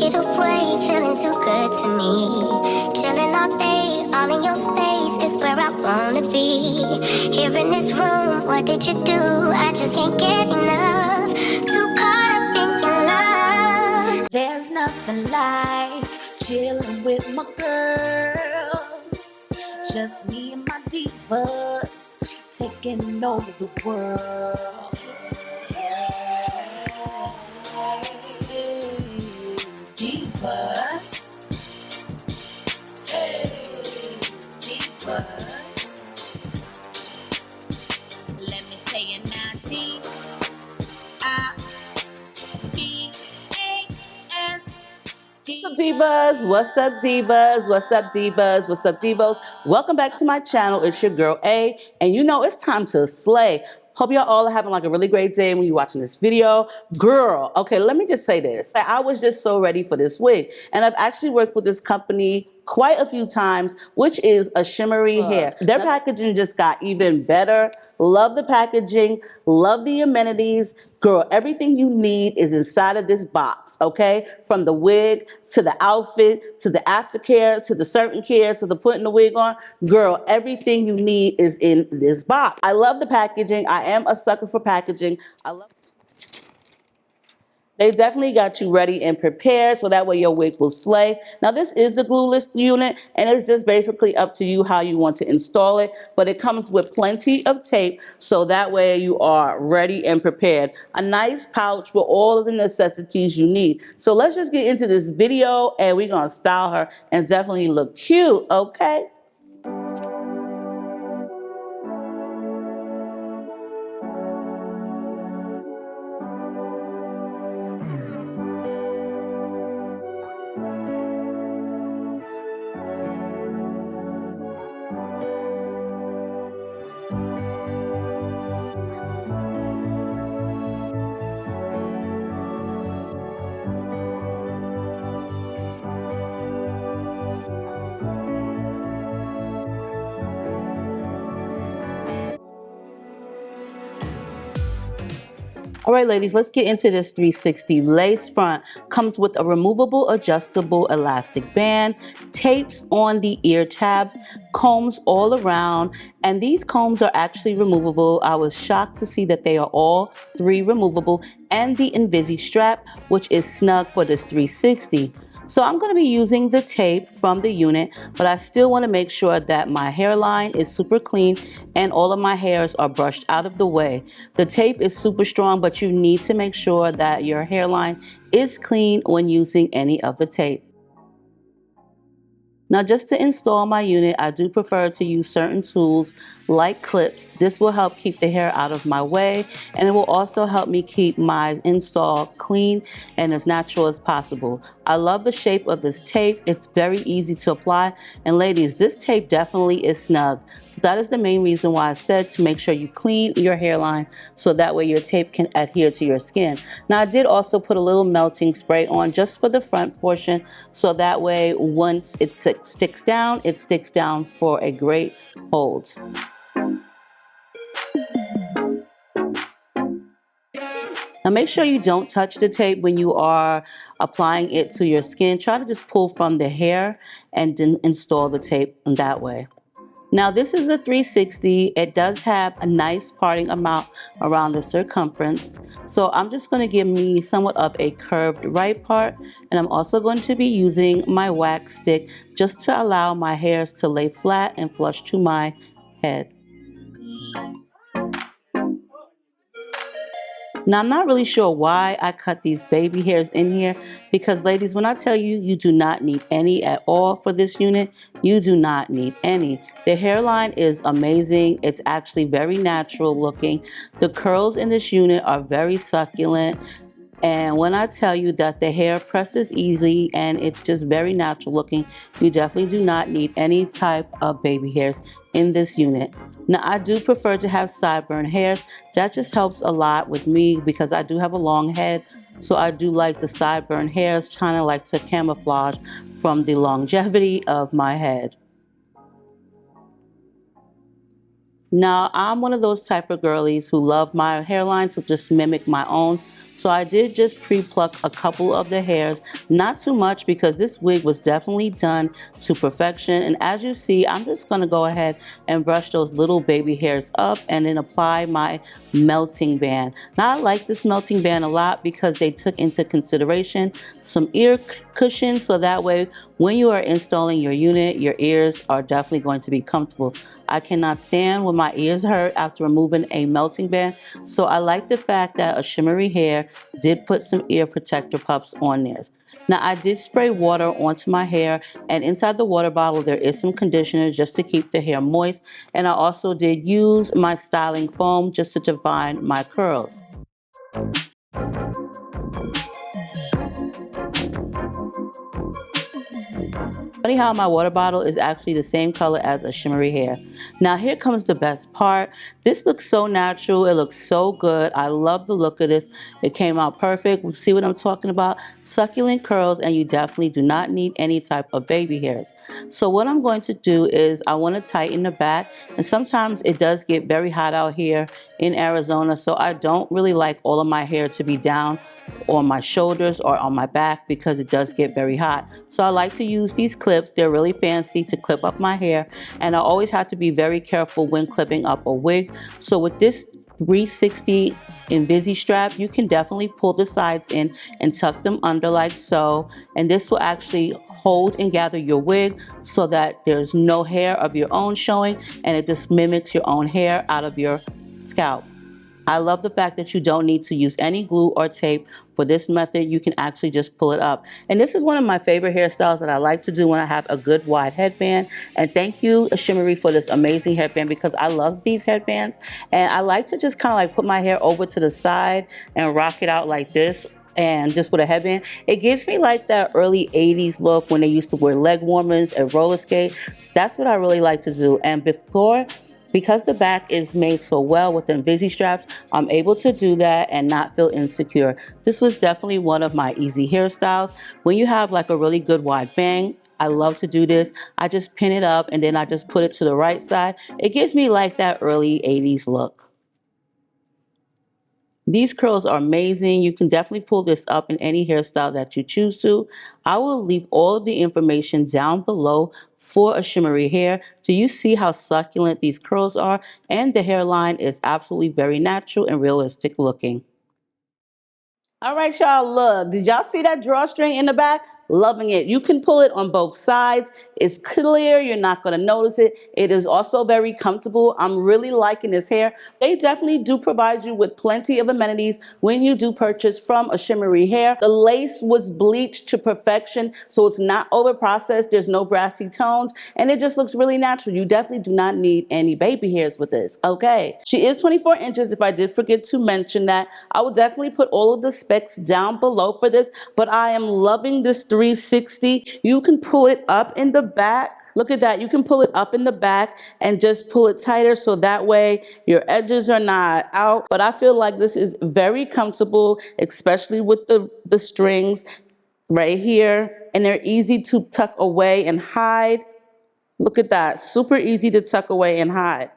it away, feeling too good to me. Chilling all day, all in your space is where I wanna be. Here in this room, what did you do? I just can't get enough. Too caught up in your love. There's nothing like chilling with my girls. Just me and my divas taking over the world. Divas. Hey, divas. Let me tell you now, Divas, what's up divas, what's up divas, what's up divos? Welcome back to my channel. It's your girl A, and you know it's time to slay. Hope y'all all are having like a really great day when you're watching this video. Girl, okay, let me just say this. I was just so ready for this wig, and I've actually worked with this company quite a few times, which is Ashimary Hair. Their packaging just got even better. Love the packaging, love the amenities. Girl, everything you need is inside of this box, okay? From the wig to the outfit, to the aftercare, to the certain care, to the putting the wig on. Girl, everything you need is in this box. I love the packaging. I am a sucker for packaging. They definitely got you ready and prepared so that way your wig will slay. Now this is the glueless unit, and it's just basically up to you how you want to install it, but it comes with plenty of tape so that way you are ready and prepared. A nice pouch with all of the necessities you need. So let's just get into this video and we're gonna style her and definitely look cute, okay? All right, ladies, let's get into this 360 lace front. Comes with a removable, adjustable elastic band, tapes on the ear tabs, combs all around, and these combs are actually removable. I was shocked to see that they are all three removable, and the Invisi strap, which is snug for this 360. So I'm going to be using the tape from the unit, but I still want to make sure that my hairline is super clean and all of my hairs are brushed out of the way. The tape is super strong, but you need to make sure that your hairline is clean when using any of the tape. Now, just to install my unit, I do prefer to use certain tools like clips. This will help keep the hair out of my way, and it will also help me keep my install clean and as natural as possible. I love the shape of this tape. It's very easy to apply, and ladies, this tape definitely is snug. So that is the main reason why I said to make sure you clean your hairline so that way your tape can adhere to your skin. Now, I did also put a little melting spray on just for the front portion, so that way once it sticks down for a great hold. Now make sure you don't touch the tape when you are applying it to your skin. Try to just pull from the hair and then install the tape in that way. Now this is a 360. It does have a nice parting amount around the circumference. So I'm just going to give me somewhat of a curved right part, and I'm also going to be using my wax stick just to allow my hairs to lay flat and flush to my head. Now, I'm not really sure why I cut these baby hairs in here, because ladies, when I tell you, you do not need any at all for this unit, you do not need any. The hairline is amazing. It's actually very natural looking. The curls in this unit are very succulent. And when I tell you that the hair presses easy and it's just very natural looking, you definitely do not need any type of baby hairs in this unit. Now, I do prefer to have sideburn hairs. That just helps a lot with me because I do have a long head. So I do like the sideburn hairs, kind of like to camouflage from the longevity of my head. Now, I'm one of those type of girlies who love my hairline to just mimic my own. So I did just pre-pluck a couple of the hairs, not too much because this wig was definitely done to perfection. And as you see, I'm just going to go ahead and brush those little baby hairs up and then apply my melting band. Now I like this melting band a lot because they took into consideration some ear cushions, so that way when you are installing your unit, your ears are definitely going to be comfortable. I cannot stand when my ears hurt after removing a melting band, so I like the fact that Ashimaryhair did put some ear protector puffs on theirs. Now I did spray water onto my hair, and inside the water bottle there is some conditioner just to keep the hair moist, and I also did use my styling foam just to define my curls. Funny how my water bottle is actually the same color as Ashimaryhair. Now here comes the best part. This looks so natural. It looks so good. I love the look of this. It came out perfect. See what I'm talking about? Succulent curls, and you definitely do not need any type of baby hairs. So what I'm going to do is I want to tighten the back, and sometimes it does get very hot out here in Arizona, so I don't really like all of my hair to be down on my shoulders or on my back because it does get very hot. So I like to use these clips. They're really fancy to clip up my hair, and I always have to be very careful when clipping up a wig. So with this 360 Invisi strap, you can definitely pull the sides in and tuck them under like so, and this will actually hold and gather your wig so that there's no hair of your own showing, and it just mimics your own hair out of your scalp. I love the fact that you don't need to use any glue or tape for this method. You can actually just pull it up. And this is one of my favorite hairstyles that I like to do when I have a good wide headband. And thank you, Ashimary, for this amazing headband because I love these headbands. And I like to just kind of like put my hair over to the side and rock it out like this. And just with a headband, it gives me like that early 80s look when they used to wear leg warmers and roller skate. That's what I really like to do. And because the back is made so well with the Invisi straps, I'm able to do that and not feel insecure. This was definitely one of my easy hairstyles. When you have like a really good wide bang, I love to do this. I just pin it up and then I just put it to the right side. It gives me like that early 80s look. These curls are amazing. You can definitely pull this up in any hairstyle that you choose to. I will leave all of the information down below for Ashimaryhair. Do you see how succulent these curls are? And the hairline is absolutely very natural and realistic looking. All right, y'all, look. Did y'all see that drawstring in the back? Loving it. You can pull it on both sides. It's clear. You're not going to notice it. It is also very comfortable. I'm really liking this hair. They definitely do provide you with plenty of amenities when you do purchase from Ashimaryhair. The lace was bleached to perfection, so it's not over processed. There's no brassy tones, and it just looks really natural. You definitely do not need any baby hairs with this. Okay. She is 24 inches. If I did forget to mention that, I will definitely put all of the specs down below for this, but I am loving this 360. You can pull it up in the back. Look at that. You can pull it up in the back and just pull it tighter so that way your edges are not out. But I feel like this is very comfortable, especially with the strings right here. And they're easy to tuck away and hide. Look at that. Super easy to tuck away and hide.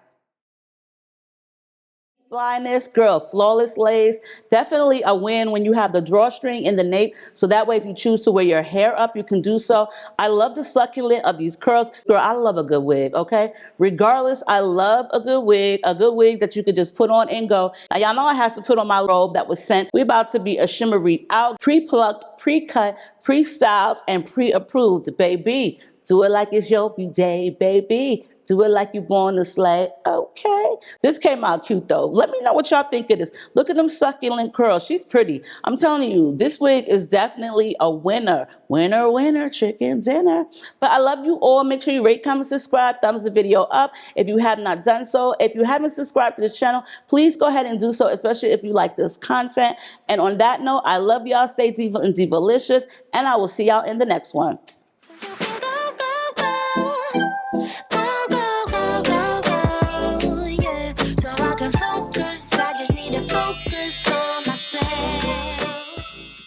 Flyness, girl, flawless lace. Definitely a win when you have the drawstring in the nape, so that way if you choose to wear your hair up, you can do so. I love the succulent of these curls. Girl, I love a good wig, okay? Regardless, I love a good wig that you could just put on and go. Now, y'all know I have to put on my robe that was sent. We're about to be a shimmery out, pre-plucked, pre-cut, pre-styled, and pre-approved, baby. Do it like it's your B-day, baby. Do it like you're born to slay. Okay. This came out cute though. Let me know what y'all think of this. Look at them succulent curls. She's pretty. I'm telling you, this wig is definitely a winner. Winner, winner, chicken dinner. But I love you all. Make sure you rate, comment, subscribe, thumbs the video up if you have not done so. If you haven't subscribed to this channel, please go ahead and do so, especially if you like this content. And on that note, I love y'all. Stay diva and divalicious, and I will see y'all in the next one.